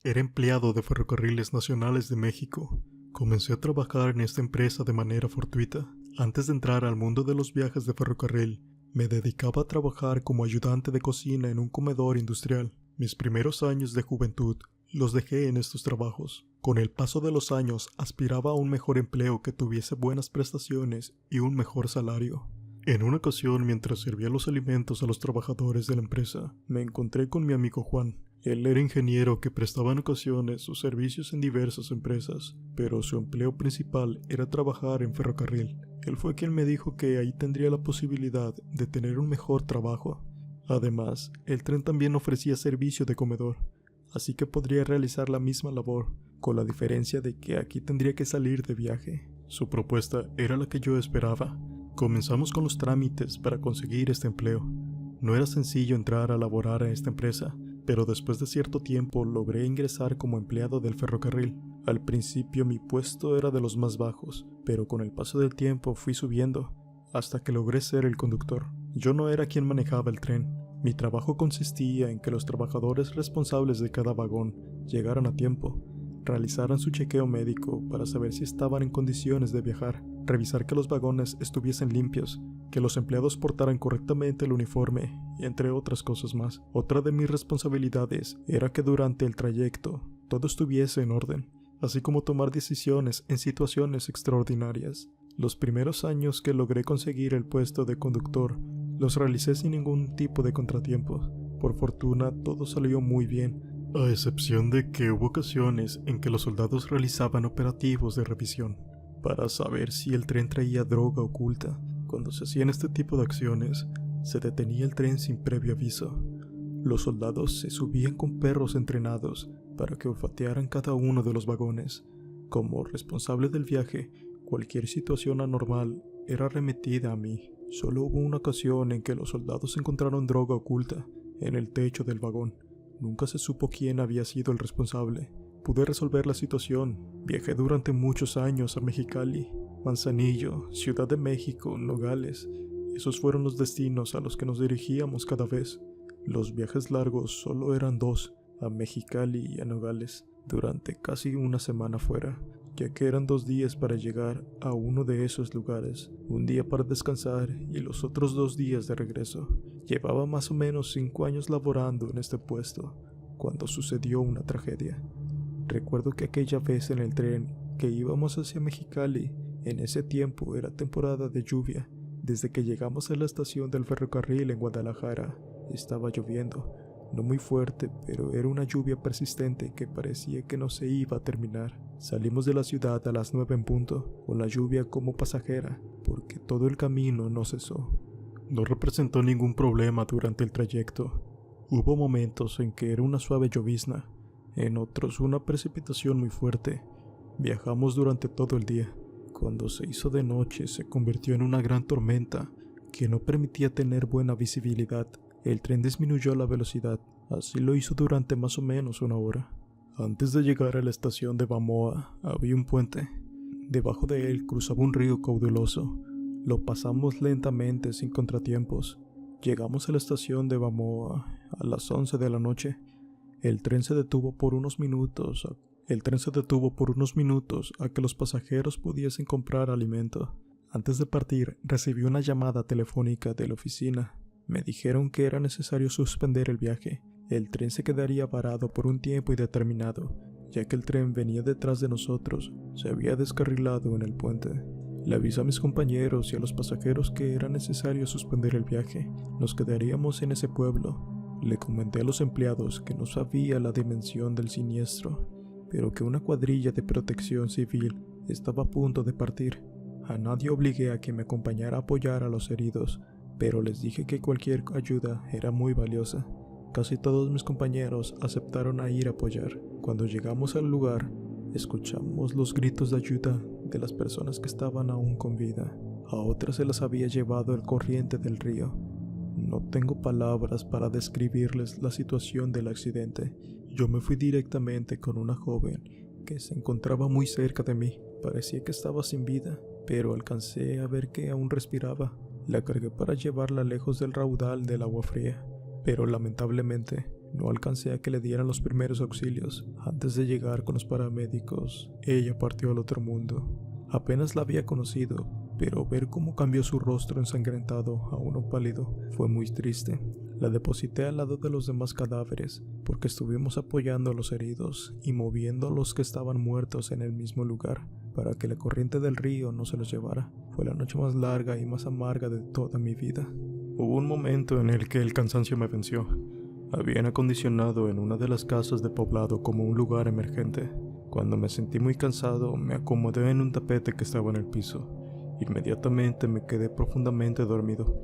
Era empleado de Ferrocarriles Nacionales de México. Comencé a trabajar en esta empresa de manera fortuita. Antes de entrar al mundo de los viajes de ferrocarril, me dedicaba a trabajar como ayudante de cocina en un comedor industrial. Mis primeros años de juventud los dejé en estos trabajos. Con el paso de los años aspiraba a un mejor empleo que tuviese buenas prestaciones y un mejor salario. En una ocasión, mientras servía los alimentos a los trabajadores de la empresa, me encontré con mi amigo Juan. Él era ingeniero que prestaba en ocasiones sus servicios en diversas empresas, pero su empleo principal era trabajar en ferrocarril. Él fue quien me dijo que ahí tendría la posibilidad de tener un mejor trabajo. Además, el tren también ofrecía servicio de comedor, así que podría realizar la misma labor, con la diferencia de que aquí tendría que salir de viaje. Su propuesta era la que yo esperaba. Comenzamos con los trámites para conseguir este empleo. No era sencillo entrar a laborar a esta empresa, pero después de cierto tiempo logré ingresar como empleado del ferrocarril. Al principio mi puesto era de los más bajos, pero con el paso del tiempo fui subiendo, hasta que logré ser el conductor. Yo no era quien manejaba el tren. Mi trabajo consistía en que los trabajadores responsables de cada vagón llegaran a tiempo, realizaran su chequeo médico para saber si estaban en condiciones de viajar, revisar que los vagones estuviesen limpios, que los empleados portaran correctamente el uniforme, y entre otras cosas más. Otra de mis responsabilidades era que durante el trayecto todo estuviese en orden, así como tomar decisiones en situaciones extraordinarias. Los primeros años que logré conseguir el puesto de conductor los realicé sin ningún tipo de contratiempo. Por fortuna todo salió muy bien, a excepción de que hubo ocasiones en que los soldados realizaban operativos de revisión para saber si el tren traía droga oculta. Cuando se hacían este tipo de acciones, se detenía el tren sin previo aviso. Los soldados se subían con perros entrenados para que olfatearan cada uno de los vagones. Como responsable del viaje, cualquier situación anormal era remitida a mí. Solo hubo una ocasión en que los soldados encontraron droga oculta en el techo del vagón. Nunca se supo quién había sido el responsable. Pude resolver la situación. Viajé durante muchos años a Mexicali, Manzanillo, Ciudad de México, Nogales. Esos fueron los destinos a los que nos dirigíamos cada vez. Los viajes largos solo eran dos, a Mexicali y a Nogales, durante casi una semana fuera, ya que eran 2 días para llegar a uno de esos lugares, un día para descansar y los otros 2 días de regreso. Llevaba más o menos 5 años laborando en este puesto, cuando sucedió una tragedia. Recuerdo que aquella vez en el tren que íbamos hacia Mexicali, en ese tiempo era temporada de lluvia. Desde que llegamos a la estación del ferrocarril en Guadalajara, estaba lloviendo. No muy fuerte, pero era una lluvia persistente que parecía que no se iba a terminar. Salimos de la ciudad a las 9 en punto, con la lluvia como pasajera, porque todo el camino no cesó. No representó ningún problema durante el trayecto. Hubo momentos en que era una suave llovizna, en otros una precipitación muy fuerte. Viajamos durante todo el día. Cuando se hizo de noche se convirtió en una gran tormenta que no permitía tener buena visibilidad. El tren disminuyó la velocidad, así lo hizo durante más o menos 1 hora. Antes de llegar a la estación de Bamoa había un puente. Debajo de él cruzaba un río caudaloso. Lo pasamos lentamente sin contratiempos. Llegamos a la estación de Bamoa a las 11 de la noche. El tren se detuvo por unos minutos a que los pasajeros pudiesen comprar alimento. Antes de partir, recibí una llamada telefónica de la oficina. Me dijeron que era necesario suspender el viaje. El tren se quedaría varado por un tiempo indeterminado, ya que el tren venía detrás de nosotros, se había descarrilado en el puente. Le avisé a mis compañeros y a los pasajeros que era necesario suspender el viaje. Nos quedaríamos en ese pueblo. Le comenté a los empleados que no sabía la dimensión del siniestro, pero que una cuadrilla de protección civil estaba a punto de partir. A nadie obligué a que me acompañara a apoyar a los heridos, pero les dije que cualquier ayuda era muy valiosa. Casi todos mis compañeros aceptaron a ir a apoyar. Cuando llegamos al lugar, escuchamos los gritos de ayuda de las personas que estaban aún con vida. A otras se las había llevado el corriente del río. No tengo palabras para describirles la situación del accidente. Yo me fui directamente con una joven que se encontraba muy cerca de mí. Parecía que estaba sin vida, pero alcancé a ver que aún respiraba. La cargué para llevarla lejos del raudal del agua fría, pero lamentablemente No alcancé a que le dieran los primeros auxilios. Antes de llegar con los paramédicos, ella partió al otro mundo. Apenas la había conocido, pero ver cómo cambió su rostro ensangrentado a uno pálido fue muy triste. La deposité al lado de los demás cadáveres, porque estuvimos apoyando a los heridos y moviendo a los que estaban muertos en el mismo lugar, para que la corriente del río no se los llevara. Fue la noche más larga y más amarga de toda mi vida. Hubo un momento en el que el cansancio me venció. Habían acondicionado en una de las casas de poblado como un lugar emergente. Cuando me sentí muy cansado, me acomodé en un tapete que estaba en el piso. Inmediatamente me quedé profundamente dormido.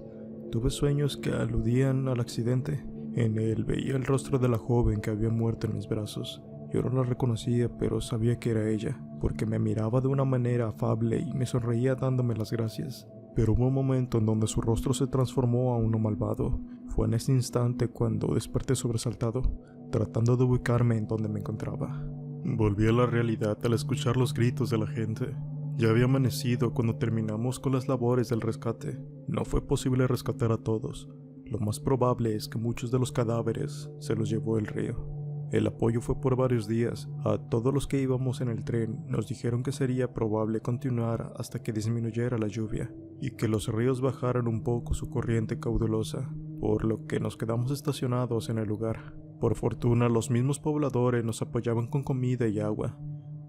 Tuve sueños que aludían al accidente. En él veía el rostro de la joven que había muerto en mis brazos. Yo no la reconocía, pero sabía que era ella, porque me miraba de una manera afable y me sonreía dándome las gracias. Pero hubo un momento en donde su rostro se transformó a uno malvado. Fue en ese instante cuando desperté sobresaltado, tratando de ubicarme en donde me encontraba. Volví a la realidad al escuchar los gritos de la gente. Ya había amanecido cuando terminamos con las labores del rescate. No fue posible rescatar a todos. Lo más probable es que muchos de los cadáveres se los llevó el río. El apoyo fue por varios días. A todos los que íbamos en el tren nos dijeron que sería probable continuar hasta que disminuyera la lluvia y que los ríos bajaran un poco su corriente caudalosa, por lo que nos quedamos estacionados en el lugar. Por fortuna, los mismos pobladores nos apoyaban con comida y agua.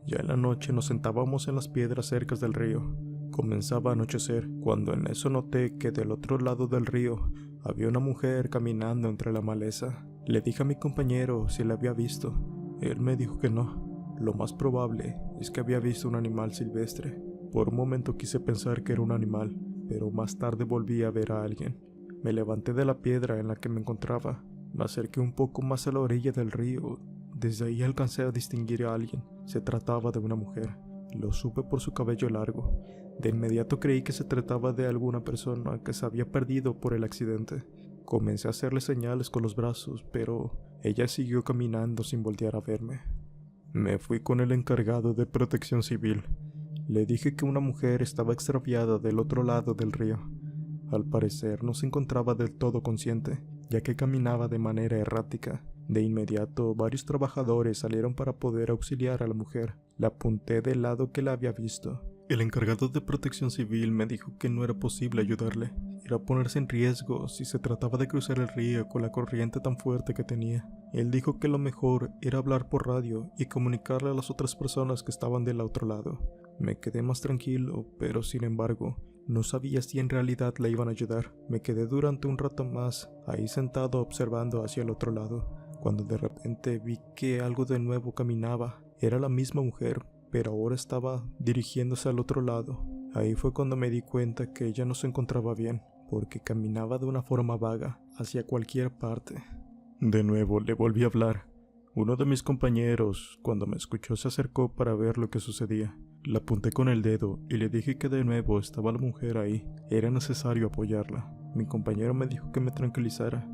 Ya en la noche nos sentábamos en las piedras cerca del río. Comenzaba a anochecer, cuando en eso noté que del otro lado del río había una mujer caminando entre la maleza. Le dije a mi compañero si la había visto. Él me dijo que no. Lo más probable es que había visto un animal silvestre. Por un momento quise pensar que era un animal, pero más tarde volví a ver a alguien. Me levanté de la piedra en la que me encontraba. Me acerqué un poco más a la orilla del río. Desde ahí alcancé a distinguir a alguien. Se trataba de una mujer. Lo supe por su cabello largo. De inmediato creí que se trataba de alguna persona que se había perdido por el accidente. Comencé a hacerle señales con los brazos, pero ella siguió caminando sin voltear a verme. Me fui con el encargado de protección civil. Le dije que una mujer estaba extraviada del otro lado del río. Al parecer no se encontraba del todo consciente, ya que caminaba de manera errática. De inmediato, varios trabajadores salieron para poder auxiliar a la mujer. La apunté del lado que la había visto. El encargado de protección civil me dijo que no era posible ayudarle. Era ponerse en riesgo si se trataba de cruzar el río con la corriente tan fuerte que tenía. Él dijo que lo mejor era hablar por radio y comunicarle a las otras personas que estaban del otro lado. Me quedé más tranquilo, pero sin embargo, no sabía si en realidad la iban a ayudar. Me quedé durante un rato más, ahí sentado observando hacia el otro lado, cuando de repente vi que algo de nuevo caminaba. Era la misma mujer, pero ahora estaba dirigiéndose al otro lado. Ahí fue cuando me di cuenta que ella no se encontraba bien, porque caminaba de una forma vaga, hacia cualquier parte. De nuevo le volví a hablar. Uno de mis compañeros, cuando me escuchó, se acercó para ver lo que sucedía. La apunté con el dedo y le dije que de nuevo estaba la mujer ahí. Era necesario apoyarla. Mi compañero me dijo que me tranquilizara,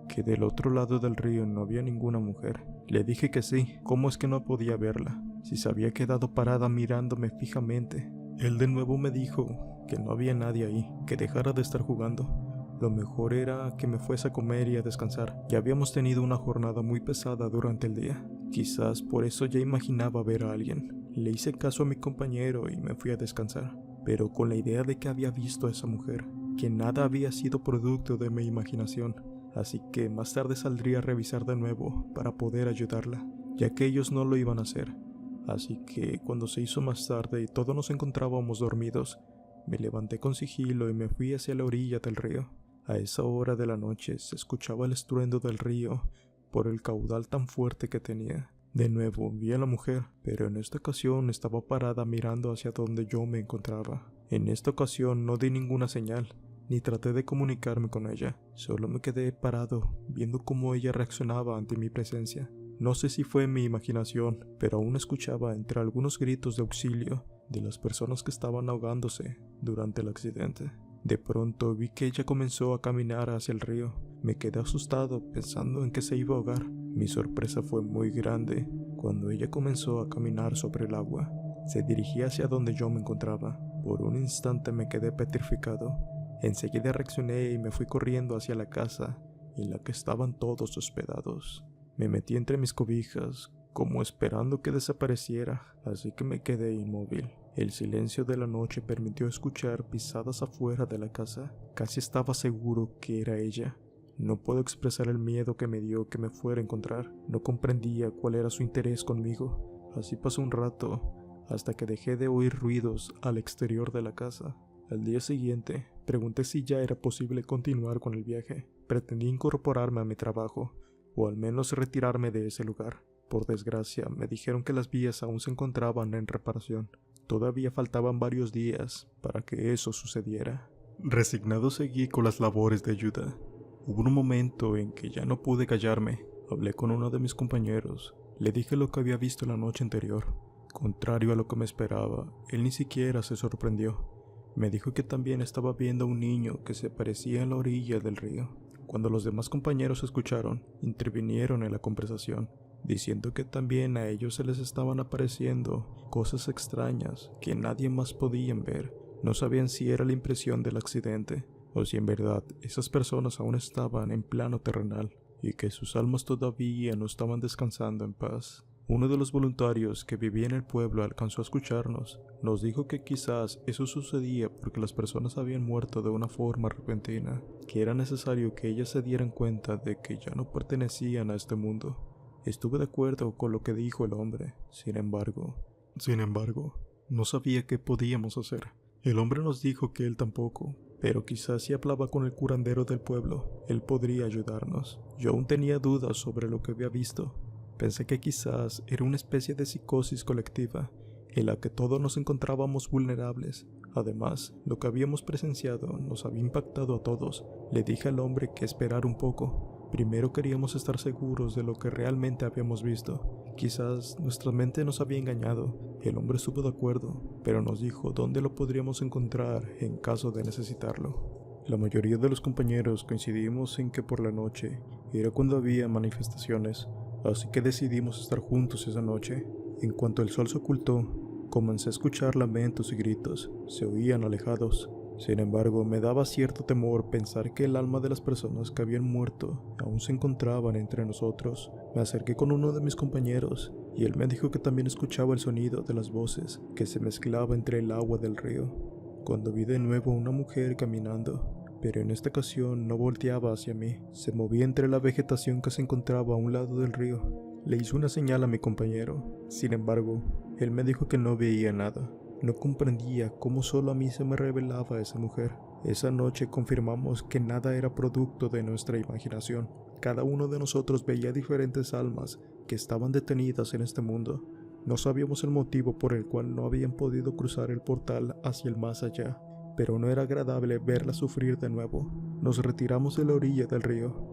que del otro lado del río no había ninguna mujer. Le dije que sí. ¿Cómo es que no podía verla si se había quedado parada mirándome fijamente? Él de nuevo me dijo que no había nadie ahí, que dejara de estar jugando. Lo mejor era que me fuese a comer y a descansar. Ya habíamos tenido una jornada muy pesada durante el día. Quizás por eso ya imaginaba ver a alguien. Le hice caso a mi compañero y me fui a descansar, pero con la idea de que había visto a esa mujer, que nada había sido producto de mi imaginación. Así que más tarde saldría a revisar de nuevo para poder ayudarla, ya que ellos no lo iban a hacer. Así que cuando se hizo más tarde y todos nos encontrábamos dormidos, me levanté con sigilo y me fui hacia la orilla del río. A esa hora de la noche se escuchaba el estruendo del río por el caudal tan fuerte que tenía. De nuevo vi a la mujer, pero en esta ocasión estaba parada mirando hacia donde yo me encontraba. En esta ocasión no di ninguna señal, ni traté de comunicarme con ella. Solo me quedé parado, viendo cómo ella reaccionaba ante mi presencia. No sé si fue mi imaginación, pero aún escuchaba entre algunos gritos de auxilio de las personas que estaban ahogándose durante el accidente. De pronto vi que ella comenzó a caminar hacia el río. Me quedé asustado pensando en que se iba a ahogar. Mi sorpresa fue muy grande cuando ella comenzó a caminar sobre el agua. Se dirigía hacia donde yo me encontraba. Por un instante me quedé petrificado. Enseguida reaccioné y me fui corriendo hacia la casa en la que estaban todos hospedados. Me metí entre mis cobijas, como esperando que desapareciera, así que me quedé inmóvil. El silencio de la noche permitió escuchar pisadas afuera de la casa. Casi estaba seguro que era ella. No puedo expresar el miedo que me dio que me fuera a encontrar. No comprendía cuál era su interés conmigo. Así pasó un rato, hasta que dejé de oír ruidos al exterior de la casa. Al día siguiente, pregunté si ya era posible continuar con el viaje. Pretendí incorporarme a mi trabajo, o al menos retirarme de ese lugar. Por desgracia, me dijeron que las vías aún se encontraban en reparación. Todavía faltaban varios días para que eso sucediera. Resignado seguí con las labores de ayuda. Hubo un momento en que ya no pude callarme. Hablé con uno de mis compañeros. Le dije lo que había visto la noche anterior. Contrario a lo que me esperaba, él ni siquiera se sorprendió. Me dijo que también estaba viendo a un niño que se aparecía en la orilla del río. Cuando los demás compañeros escucharon, intervinieron en la conversación, diciendo que también a ellos se les estaban apareciendo cosas extrañas que nadie más podían ver. No sabían si era la impresión del accidente o si en verdad esas personas aún estaban en plano terrenal y que sus almas todavía no estaban descansando en paz. Uno de los voluntarios que vivía en el pueblo alcanzó a escucharnos. Nos dijo que quizás eso sucedía porque las personas habían muerto de una forma repentina, que era necesario que ellas se dieran cuenta de que ya no pertenecían a este mundo. Estuve de acuerdo con lo que dijo el hombre. Sin embargo, no sabía qué podíamos hacer. El hombre nos dijo que él tampoco, pero quizás si hablaba con el curandero del pueblo, él podría ayudarnos. Yo aún tenía dudas sobre lo que había visto. Pensé que quizás era una especie de psicosis colectiva, en la que todos nos encontrábamos vulnerables. Además, lo que habíamos presenciado nos había impactado a todos. Le dije al hombre que esperara un poco. Primero queríamos estar seguros de lo que realmente habíamos visto. Quizás nuestra mente nos había engañado. El hombre estuvo de acuerdo, pero nos dijo dónde lo podríamos encontrar en caso de necesitarlo. La mayoría de los compañeros coincidimos en que por la noche era cuando había manifestaciones. Así que decidimos estar juntos esa noche. En cuanto el sol se ocultó, comencé a escuchar lamentos y gritos. Se oían alejados. Sin embargo, me daba cierto temor pensar que el alma de las personas que habían muerto aún se encontraban entre nosotros. Me acerqué con uno de mis compañeros y él me dijo que también escuchaba el sonido de las voces que se mezclaba entre el agua del río. Cuando vi de nuevo a una mujer caminando, pero en esta ocasión no volteaba hacia mí. Se movía entre la vegetación que se encontraba a un lado del río. Le hice una señal a mi compañero. Sin embargo, él me dijo que no veía nada. No comprendía cómo solo a mí se me revelaba esa mujer. Esa noche confirmamos que nada era producto de nuestra imaginación. Cada uno de nosotros veía diferentes almas que estaban detenidas en este mundo. No sabíamos el motivo por el cual no habían podido cruzar el portal hacia el más allá, pero no era agradable verla sufrir de nuevo. Nos retiramos de la orilla del río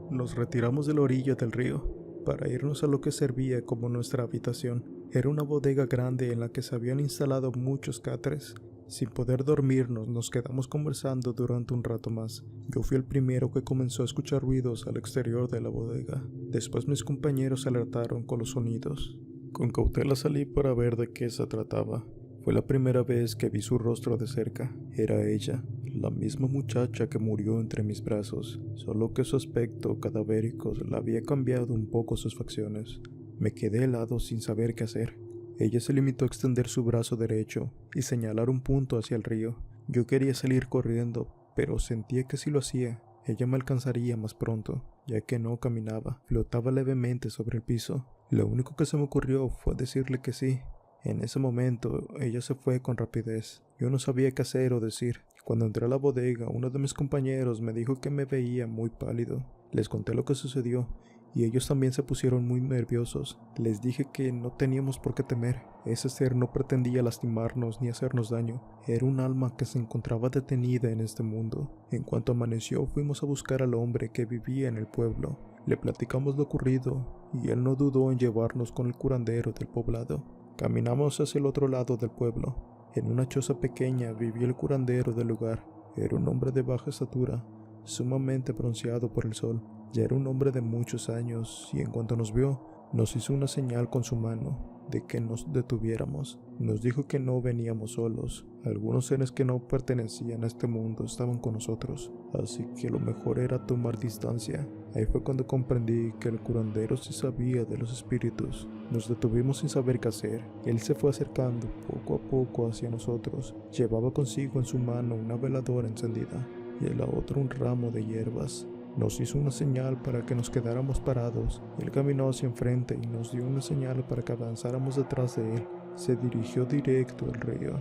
para irnos a lo que servía como nuestra habitación. Era una bodega grande en la que se habían instalado muchos catres. Sin poder dormirnos, nos quedamos conversando durante un rato más. Yo fui el primero que comenzó a escuchar ruidos al exterior de la bodega. Después mis compañeros se alertaron con los sonidos. Con cautela salí para ver de qué se trataba. Fue la primera vez que vi su rostro de cerca. Era ella, la misma muchacha que murió entre mis brazos, solo que su aspecto cadavérico le había cambiado un poco sus facciones. Me quedé helado sin saber qué hacer. Ella se limitó a extender su brazo derecho y señalar un punto hacia el río. Yo quería salir corriendo, pero sentía que si lo hacía, ella me alcanzaría más pronto, ya que no caminaba, flotaba levemente sobre el piso. Lo único que se me ocurrió fue decirle que sí. En ese momento, ella se fue con rapidez. Yo no sabía qué hacer o decir. Cuando entré a la bodega, uno de mis compañeros me dijo que me veía muy pálido. Les conté lo que sucedió, y ellos también se pusieron muy nerviosos. Les dije que no teníamos por qué temer. Ese ser no pretendía lastimarnos ni hacernos daño. Era un alma que se encontraba detenida en este mundo. En cuanto amaneció, fuimos a buscar al hombre que vivía en el pueblo. Le platicamos lo ocurrido, y él no dudó en llevarnos con el curandero del poblado. Caminamos hacia el otro lado del pueblo. En una choza pequeña vivía el curandero del lugar. Era un hombre de baja estatura, sumamente bronceado por el sol. Ya era un hombre de muchos años y en cuanto nos vio, nos hizo una señal con su mano. de que nos detuviéramos. Nos dijo que no veníamos solos. Algunos seres que no pertenecían a este mundo estaban con nosotros, así que lo mejor era tomar distancia. Ahí fue cuando comprendí que el curandero sí sabía de los espíritus. Nos detuvimos sin saber qué hacer. Él se fue acercando poco a poco hacia nosotros. Llevaba consigo en su mano una veladora encendida y en la otra un ramo de hierbas. Nos hizo una señal para que nos quedáramos parados. Él caminó hacia enfrente y nos dio una señal para que avanzáramos detrás de él. Se dirigió directo al río.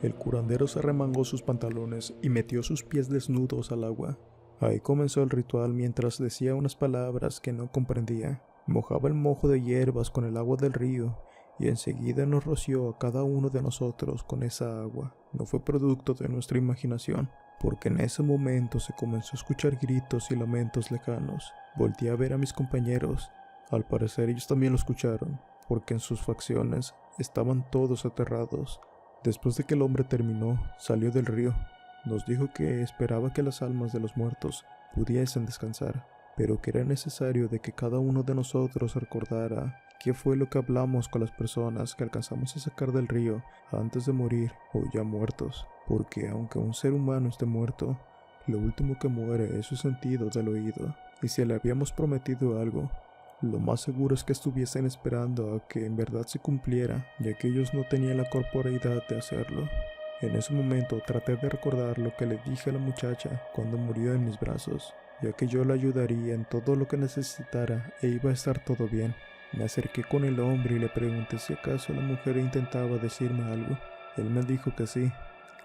El curandero se remangó sus pantalones y metió sus pies desnudos al agua. Ahí comenzó el ritual mientras decía unas palabras que no comprendía. Mojaba el mojo de hierbas con el agua del río y enseguida nos roció a cada uno de nosotros con esa agua. No fue producto de nuestra imaginación, porque en ese momento se comenzó a escuchar gritos y lamentos lejanos. Volteé a ver a mis compañeros. Al parecer ellos también lo escucharon, porque en sus facciones estaban todos aterrados. Después de que el hombre terminó, salió del río. Nos dijo que esperaba que las almas de los muertos pudiesen descansar, pero que era necesario de que cada uno de nosotros recordara qué fue lo que hablamos con las personas que alcanzamos a sacar del río antes de morir o ya muertos, porque aunque un ser humano esté muerto, lo último que muere es su sentido del oído, y si le habíamos prometido algo, lo más seguro es que estuviesen esperando a que en verdad se cumpliera, ya que ellos no tenían la corporeidad de hacerlo. En ese momento traté de recordar lo que le dije a la muchacha cuando murió en mis brazos, ya que yo la ayudaría en todo lo que necesitara e iba a estar todo bien. Me acerqué con el hombre y le pregunté si acaso la mujer intentaba decirme algo. Él me dijo que sí.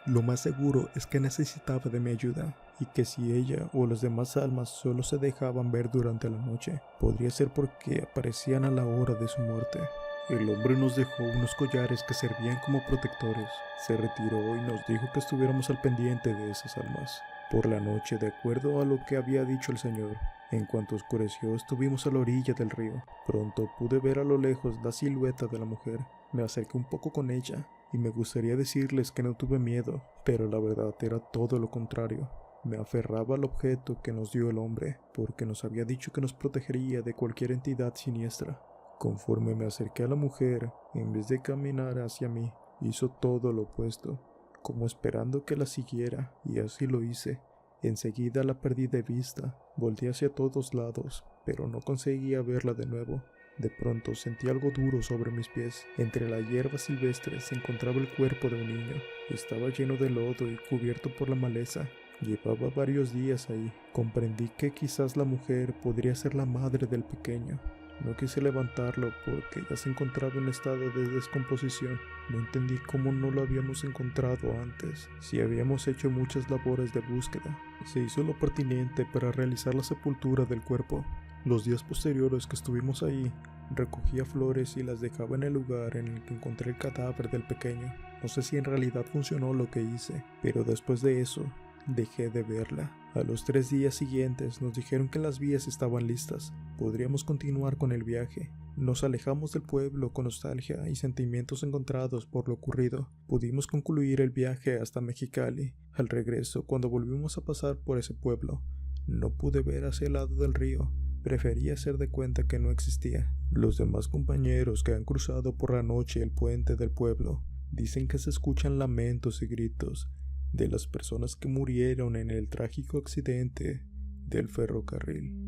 Lo más seguro es que necesitaba de mi ayuda, y que si ella o las demás almas solo se dejaban ver durante la noche, podría ser porque aparecían a la hora de su muerte. El hombre nos dejó unos collares que servían como protectores. Se retiró y nos dijo que estuviéramos al pendiente de esas almas por la noche, de acuerdo a lo que había dicho el señor. En cuanto oscureció, estuvimos a la orilla del río. Pronto pude ver a lo lejos la silueta de la mujer. Me acerqué un poco con ella y me gustaría decirles que no tuve miedo, pero la verdad era todo lo contrario. Me aferraba al objeto que nos dio el hombre, porque nos había dicho que nos protegería de cualquier entidad siniestra. Conforme me acerqué a la mujer, en vez de caminar hacia mí, hizo todo lo opuesto, como esperando que la siguiera, y así lo hice. Enseguida la perdí de vista, volteé hacia todos lados, pero no conseguía verla de nuevo. De pronto sentí algo duro sobre mis pies. Entre la hierba silvestre se encontraba el cuerpo de un niño. Estaba lleno de lodo y cubierto por la maleza. Llevaba varios días ahí. Comprendí que quizás la mujer podría ser la madre del pequeño. No quise levantarlo porque ya se encontraba en estado de descomposición. No entendí cómo no lo habíamos encontrado antes, si habíamos hecho muchas labores de búsqueda. Se hizo lo pertinente para realizar la sepultura del cuerpo. Los días posteriores que estuvimos ahí, recogía flores y las dejaba en el lugar en el que encontré el cadáver del pequeño. No sé si en realidad funcionó lo que hice, pero después de eso, dejé de verla. A los 3 días siguientes nos dijeron que las vías estaban listas. Podríamos continuar con el viaje. Nos alejamos del pueblo con nostalgia y sentimientos encontrados por lo ocurrido. Pudimos concluir el viaje hasta Mexicali. Al regreso, cuando volvimos a pasar por ese pueblo, no pude ver hacia el lado del río. Prefería hacer de cuenta que no existía. Los demás compañeros que han cruzado por la noche el puente del pueblo dicen que se escuchan lamentos y gritos de las personas que murieron en el trágico accidente del ferrocarril.